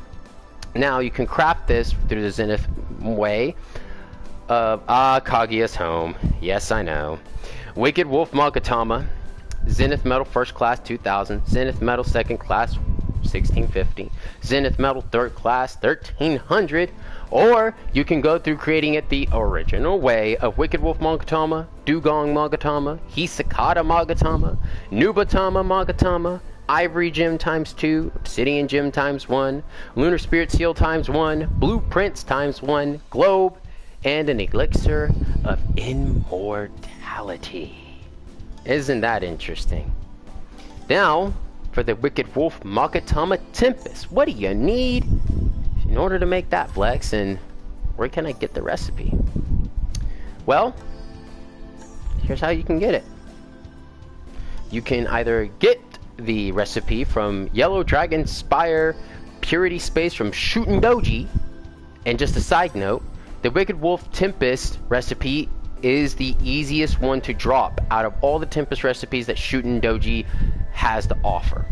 Now you can craft this through the Zenith way. Kaguya's home. Yes, I know. Wicked Wolf Magatama. Zenith Metal First Class 2000. Zenith Metal Second Class 1650. Zenith Metal Third Class 1300. Or you can go through creating it the original way of Wicked Wolf Magatama, Dugong Magatama, Hisakata Magatama, Nubatama Magatama, Ivory Gem times 2, Obsidian Gem times 1, Lunar Spirit Seal times 1, Blueprints times 1, Globe, and an Elixir of Immortality. Isn't that interesting? Now, for the Wicked Wolf Magatama Tempest, what do you need in order to make that flex, and where can I get the recipe? Well, here's how you can get it. You can either get the recipe from Yellow Dragon Spire Purity Space from Shootin' Doji, and just a side note, the Wicked Wolf Tempest recipe is the easiest one to drop out of all the Tempest recipes that Shootin' Doji has to offer.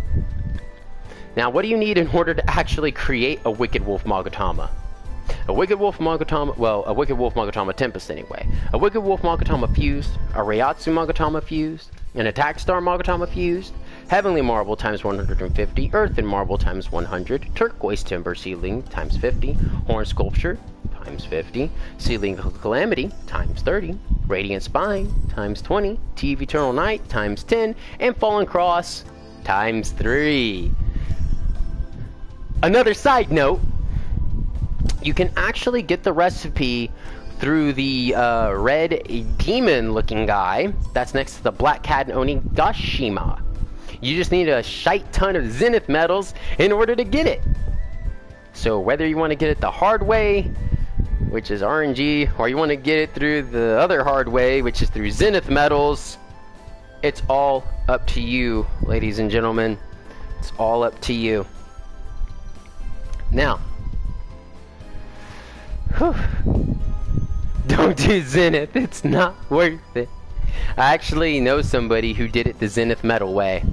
Now, what do you need in order to actually create a Wicked Wolf Magatama? A Wicked Wolf Magatama, well, a Wicked Wolf Magatama Tempest anyway. A Wicked Wolf Magatama Fused, a Reiatsu Magatama Fused, an Attack Star Magatama Fused, Heavenly Marble times 150, Earthen Marble times 100, Turquoise Timber Sealing times 50, Horn Sculpture times 50, Sealing Calamity times 30, Radiant Spine times 20, Tea of Eternal Night times 10, and Fallen Cross times 3. Another side note, you can actually get the recipe through the red demon looking guy that's next to the black cat and Onigashima. You just need a shite ton of Zenith medals in order to get it. So whether you want to get it the hard way, which is RNG, or you want to get it through the other hard way, which is through Zenith medals, it's all up to you, ladies and gentlemen. It's all up to you. Now, don't do Zenith, it's not worth it. I actually know somebody who did it the Zenith Metal way.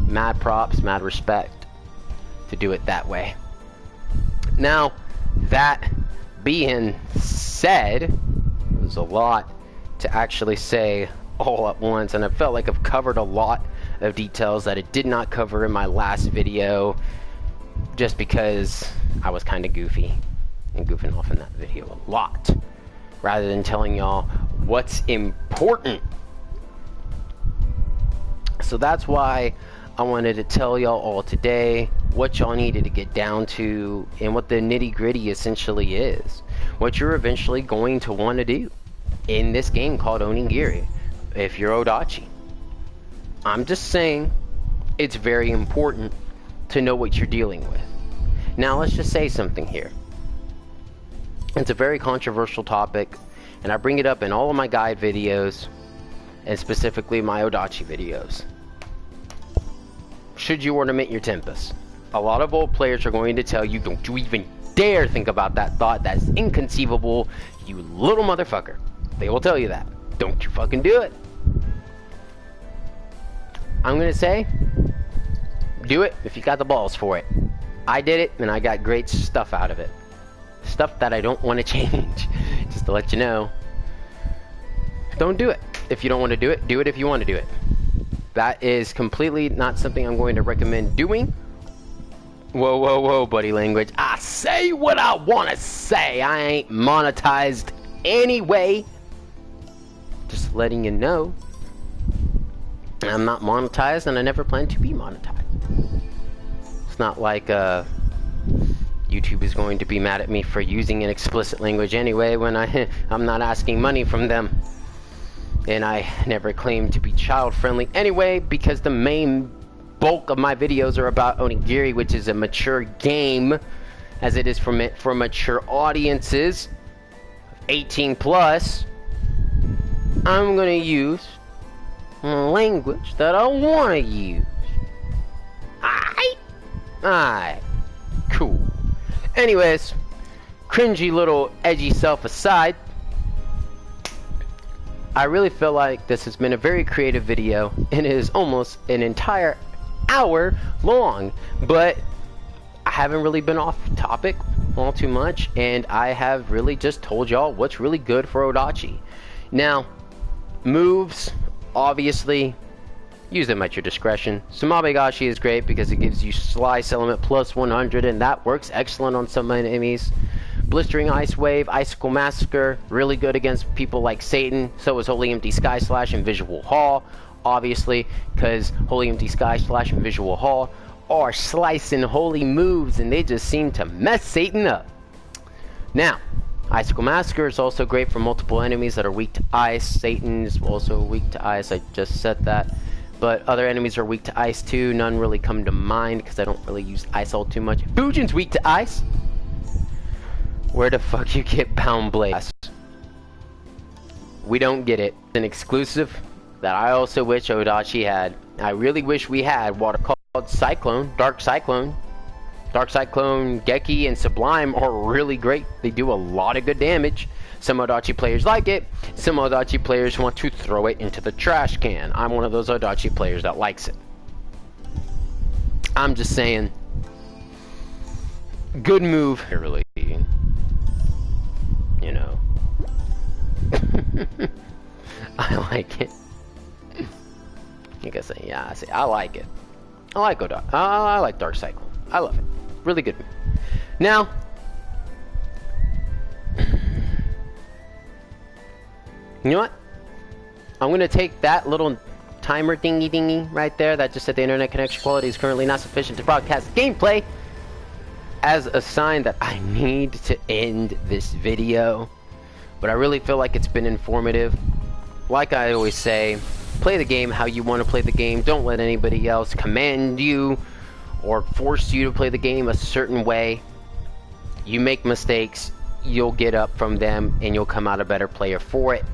Mad props, mad respect to do it that way. Now, that being said, there's a lot to actually say all at once, and I felt like I've covered a lot of details that I did not cover in my last video, just because I was kind of goofy and goofing off in that video a lot, rather than telling y'all what's important. So that's why I wanted to tell y'all all today what y'all needed to get down to and what the nitty-gritty essentially is. What you're eventually going to want to do in this game called Onigiri if you're Oodachi. I'm just saying it's very important to know what you're dealing with. Now let's just say something here. It's a very controversial topic, and I bring it up in all of my guide videos, and specifically my Oodachi videos. Should you ornament your Tempest? A lot of old players are going to tell you, don't you even dare think about that thought. That's inconceivable, you little motherfucker. They will tell you that. Don't you fucking do it. I'm gonna say, do it if you got the balls for it. I did it, and I got great stuff out of it. Stuff that I don't want to change. Just to let you know. Don't do it. If you don't want to do it if you want to do it. That is completely not something I'm going to recommend doing. Whoa, whoa, whoa, buddy language. I say what I want to say. I ain't monetized anyway. Just letting you know. I'm not monetized, and I never plan to be monetized. It's not like YouTube is going to be mad at me for using an explicit language anyway when I'm not asking money from them. And I never claim to be child friendly anyway, because the main bulk of my videos are about Onigiri, which is a mature game, as it is for mature audiences, 18 plus. I'm gonna use language that I want to use. Alright, cool. Anyways, cringy little edgy self aside, I really feel like this has been a very creative video, and it is almost an entire hour long, but I haven't really been off topic all too much, and I have really just told y'all what's really good for Oodachi. Now, moves, obviously, use them at your discretion. Sumabegashi is great because it gives you Slice Element plus 100, and that works excellent on some enemies. Blistering Ice Wave, Icicle Massacre, really good against people like Satan. So is Holy Empty Sky Slash and Visual Haul, obviously, because Holy Empty Sky Slash and Visual Haul are slicing holy moves, and they just seem to mess Satan up. Now, Icicle Massacre is also great for multiple enemies that are weak to ice. Satan is also weak to ice, I just said that. But other enemies are weak to ice too. None really come to mind because I don't really use Ice Ult too much. Fujin's weak to ice. Where the fuck you get Bound Blades? We don't get it. It's an exclusive that I also wish Oodachi had. I really wish we had what are called Cyclone, Dark Cyclone. Dark Cyclone, Geki, and Sublime are really great. They do a lot of good damage. Some Oodachi players like it. Some Oodachi players want to throw it into the trash can. I'm one of those Oodachi players that likes it. I'm just saying, good move. Really, you know. I like it. I guess, yeah, I like it. I like Oodachi. I like Dark Cyclone. I love it. Really good. Now, you know what? I'm going to take that little timer dingy right there that just said the internet connection quality is currently not sufficient to broadcast gameplay as a sign that I need to end this video. But I really feel like it's been informative. Like I always say, play the game how you want to play the game. Don't let anybody else command you or force you to play the game a certain way. You make mistakes, you'll get up from them, and you'll come out a better player for it.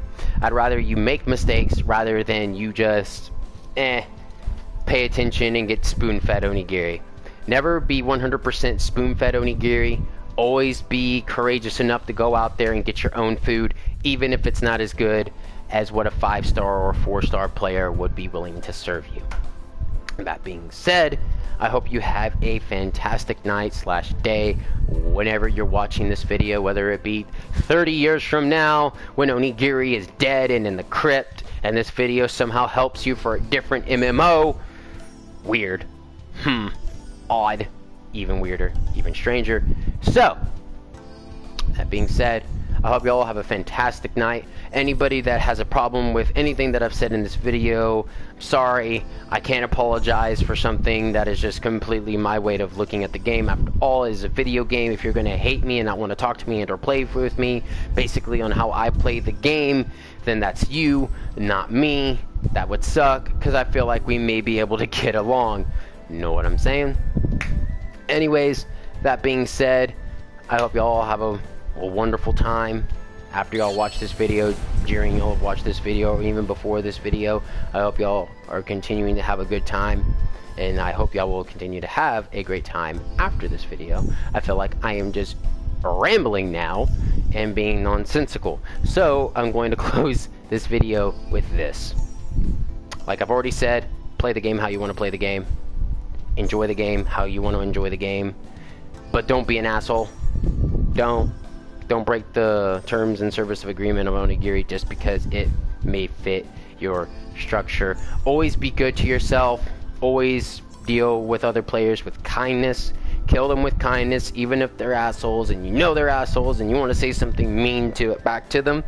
I'd rather you make mistakes rather than you just pay attention and get spoon-fed onigiri. Never be 100% spoon-fed onigiri. Always be courageous enough to go out there and get your own food, even if it's not as good as what a 5-star or 4-star player would be willing to serve you. That being said, I hope you have a fantastic night / day whenever you're watching this video, whether it be 30 years from now when Onigiri is dead and in the crypt and this video somehow helps you for a different MMO. Weird. Odd. Even weirder. Even stranger. So, that being said, I hope you all have a fantastic night. Anybody that has a problem with anything that I've said in this video, sorry. I can't apologize for something that is just completely my way of looking at the game. After all, it is a video game. If you're going to hate me and not want to talk to me and or play with me, basically on how I play the game, then that's you, not me. That would suck, because I feel like we may be able to get along. Know what I'm saying? Anyways, that being said, I hope you all have a wonderful time after y'all watch this video, during y'all watch this video, or even before this video. I hope y'all are continuing to have a good time, and I hope y'all will continue to have a great time after this video. I feel like I am just rambling now and being nonsensical, so I'm going to close this video with this. Like I've already said, play the game how you want to play the game, enjoy the game how you want to enjoy the game, but don't be an asshole. Don't break the terms and service of agreement of Onigiri just because it may fit your structure. Always be good to yourself. Always deal with other players with kindness. Kill them with kindness, even if they're assholes and you know they're assholes and you want to say something mean back to them.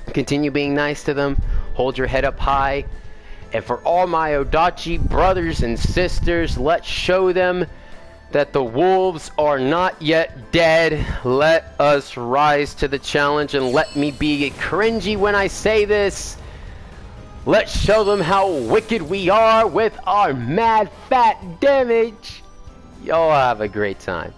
Continue being nice to them. Hold your head up high. And for all my Oodachi brothers and sisters, let's show them that the wolves are not yet dead. Let us rise to the challenge, and let me be cringy when I say this. Let's show them how wicked we are with our mad fat damage. Y'all have a great time.